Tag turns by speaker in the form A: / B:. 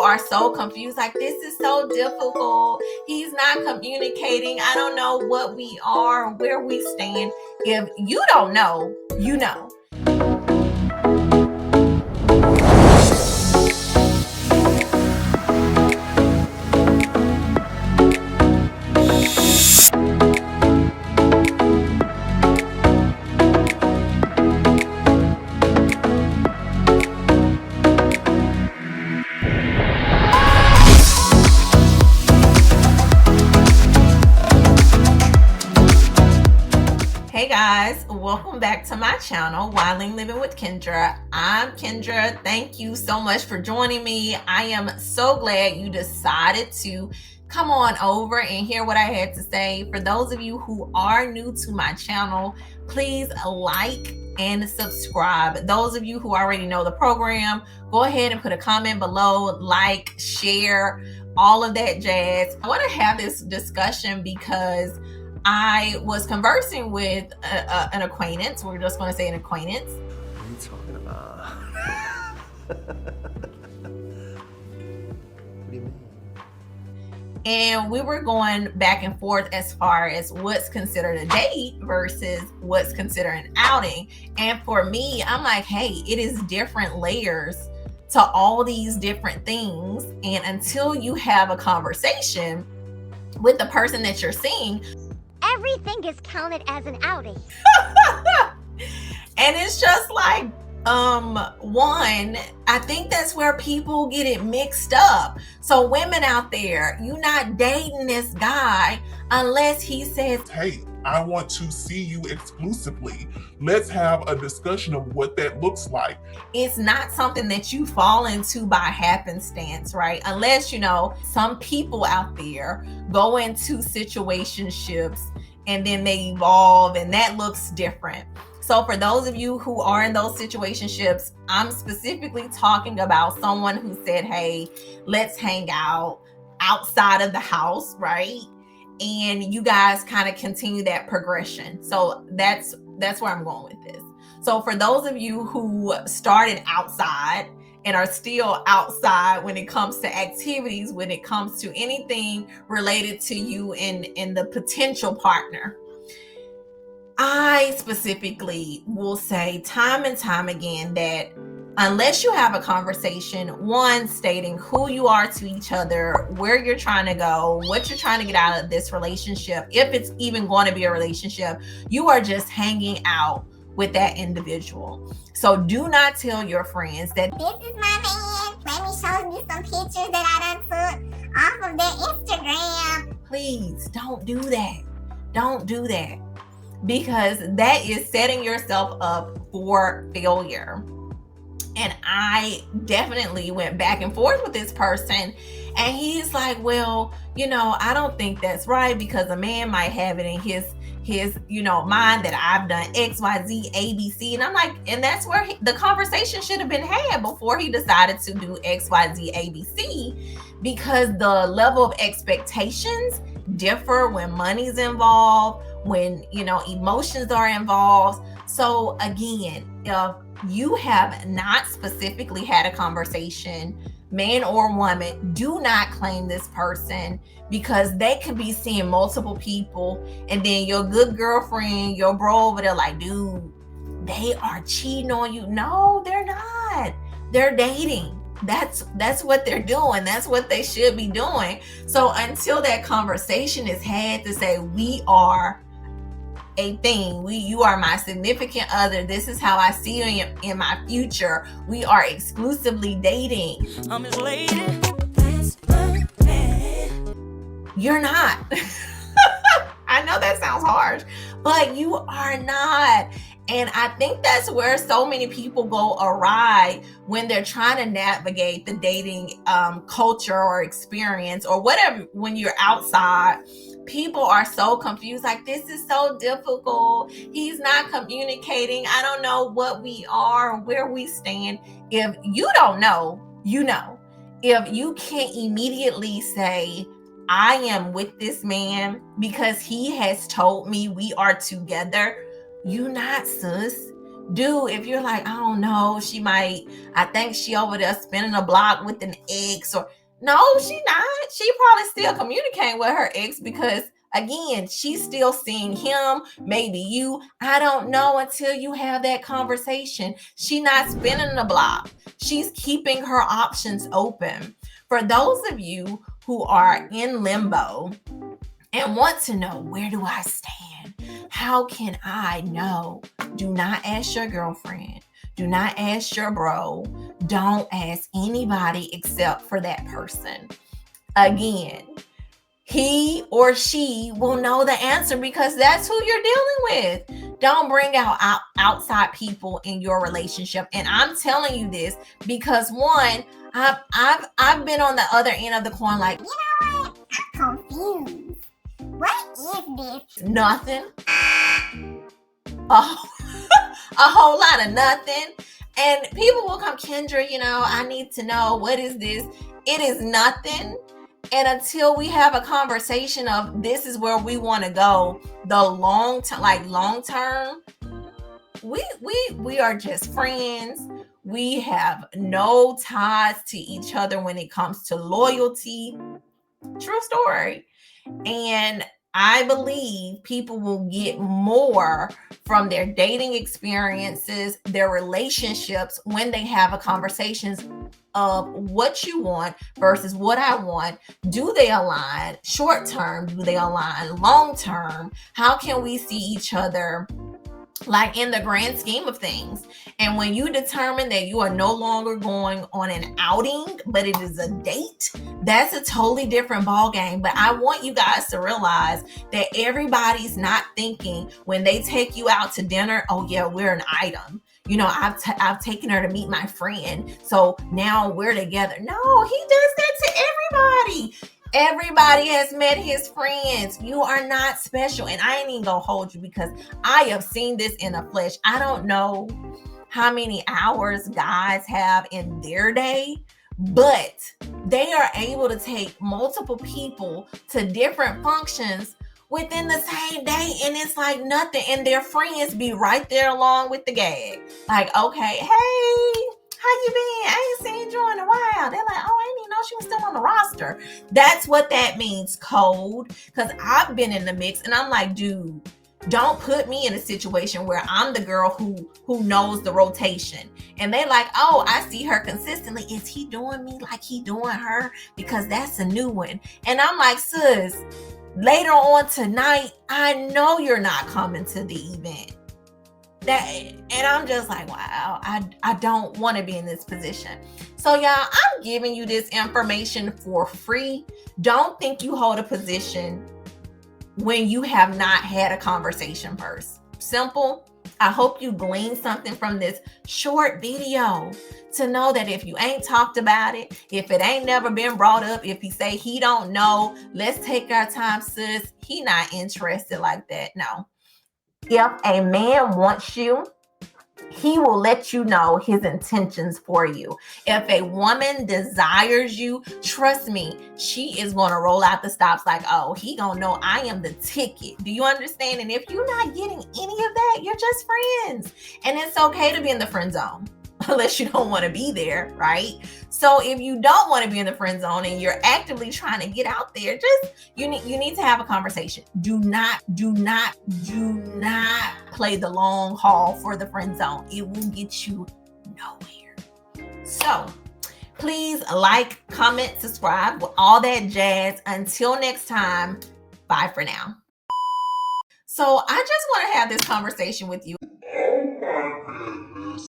A: are so confused. Like, this is so difficult. He's not communicating. I don't know what we are, where we stand. If you don't know, you know. Hey guys, welcome back to my channel, Wilding Living with Kendra. I'm Kendra. Thank you so much for joining me. I am so glad you decided to come on over and hear what I had to say. For those of you who are new to my channel, please like and subscribe. Those of you who already know the program, go ahead and put a comment below, like, share, all of that jazz. I want to have this discussion because I was conversing with an acquaintance. We're just going to say an acquaintance.
B: What are you talking about? What do you mean?
A: And we were going back and forth as far as what's considered a date versus what's considered an outing. And for me, I'm like, hey, it is different layers to all these different things. And until you have a conversation with the person that you're seeing,
C: everything is counted as an outing.
A: And it's just like, one, I think that's where people get it mixed up. So women out there, you're not dating this guy unless he says,
D: hey, I want to see you exclusively. Let's have a discussion of what that looks like.
A: It's not something that you fall into by happenstance, right? Unless, some people out there go into situationships and then they evolve and that looks different. So for those of you who are in those situationships, I'm specifically talking about someone who said, hey, let's hang out outside of the house, right? And you guys kind of continue that progression. So that's where I'm going with this. So for those of you who started outside and are still outside when it comes to activities, when it comes to anything related to you and the potential partner, I specifically will say time and time again that unless you have a conversation, one, stating who you are to each other, where you're trying to go, what you're trying to get out of this relationship, if it's even going to be a relationship, you are just hanging out with that individual. So do not tell your friends that
C: this is my man. Let me show you some pictures that I done took off of their Instagram.
A: Please don't do that. Don't do that, because that is setting yourself up for failure. And I definitely went back and forth with this person, and he's like, well, I don't think that's right, because a man might have it in his mind that I've done XYZ ABC. And I'm like, and that's where the conversation should have been had before he decided to do XYZ ABC, because the level of expectations differ when money's involved, when emotions are involved. So again, if you have not specifically had a conversation, man or woman, do not claim this person, because they could be seeing multiple people, and then your good girlfriend, your bro over there, like, dude, they are cheating on you. No, they're not. They're dating. That's what they're doing. That's what they should be doing. So until that conversation is had to say, we are a thing, you are my significant other, this is how I see you in my future, we are exclusively dating, I'm his lady, that's my man. You're not. I know that sounds harsh, but you are not. And I think that's where so many people go awry when they're trying to navigate the dating culture or experience or whatever. When you're outside, people are so confused. Like, this is so difficult. He's not communicating. I don't know what we are, where we stand. If you don't know, you know. If you can't immediately say, I am with this man because he has told me we are together, you not, sis, If you're like, I don't know, I think she over there spinning a block with an ex, or no, she not. She probably still communicating with her ex because again, she's still seeing him, maybe you. I don't know until you have that conversation. She not spinning the block. She's keeping her options open. For those of you who are in limbo and want to know, where do I stand? How can I know? Do not ask your girlfriend. Do not ask your bro. Don't ask anybody except for that person. Again, he or she will know the answer because that's who you're dealing with. Don't bring out outside people in your relationship. And I'm telling you this because one, I've been on the other end of the coin, like,
C: You know what? I'm confused. What is this?
A: nothing. A whole lot of nothing. And people will come, Kendra, I need to know, what is this? It is nothing. And until we have a conversation of this is where we want to go, the long term, we are just friends. We have no ties to each other when it comes to loyalty. True story. And I believe people will get more from their dating experiences, their relationships, when they have a conversations of what you want versus what I want. Do they align short term? Do they align long term? How can we see each other like in the grand scheme of things? And when you determine that you are no longer going on an outing, but it is a date, that's a totally different ball game. But I want you guys to realize that everybody's not thinking when they take you out to dinner, oh yeah, we're an item. I've taken her to meet my friend, so now we're together. No, he does that to everybody. Everybody has met his friends. You are not special. And I ain't even gonna hold you because I have seen this in the flesh. I don't know how many hours guys have in their day, but they are able to take multiple people to different functions within the same day, and it's like nothing. And their friends be right there along with the gag. Like, okay, hey, how you been? I ain't seen you in a while. They're like, oh, I didn't even know she was still on the roster. That's what that means, code. Because I've been in the mix, and I'm like, dude, don't put me in a situation where I'm the girl who knows the rotation. And they like, oh, I see her consistently. Is he doing me like he doing her? Because that's a new one. And I'm like, sis, later on tonight, I know you're not coming to the event. And I'm just like, wow, I don't want to be in this position. So y'all, I'm giving you this information for free. Don't think you hold a position when you have not had a conversation first. Simple. I hope you glean something from this short video to know that if you ain't talked about it, if it ain't never been brought up, if you say he don't know, let's take our time, sis. He not interested like that. No. If a man wants you, he will let you know his intentions for you. If a woman desires you, trust me, she is going to roll out the stops like, oh, he gonna know I am the ticket. Do you understand? And if you're not getting any of that, you're just friends. And it's okay to be in the friend zone unless you don't want to be there, right? So if you don't want to be in the friend zone and you're actively trying to get out there, you need to have a conversation. Do not play the long haul for the friend zone. It will get you nowhere. So please like, comment, subscribe, with all that jazz. Until next time, bye for now. So I just want to have this conversation with you.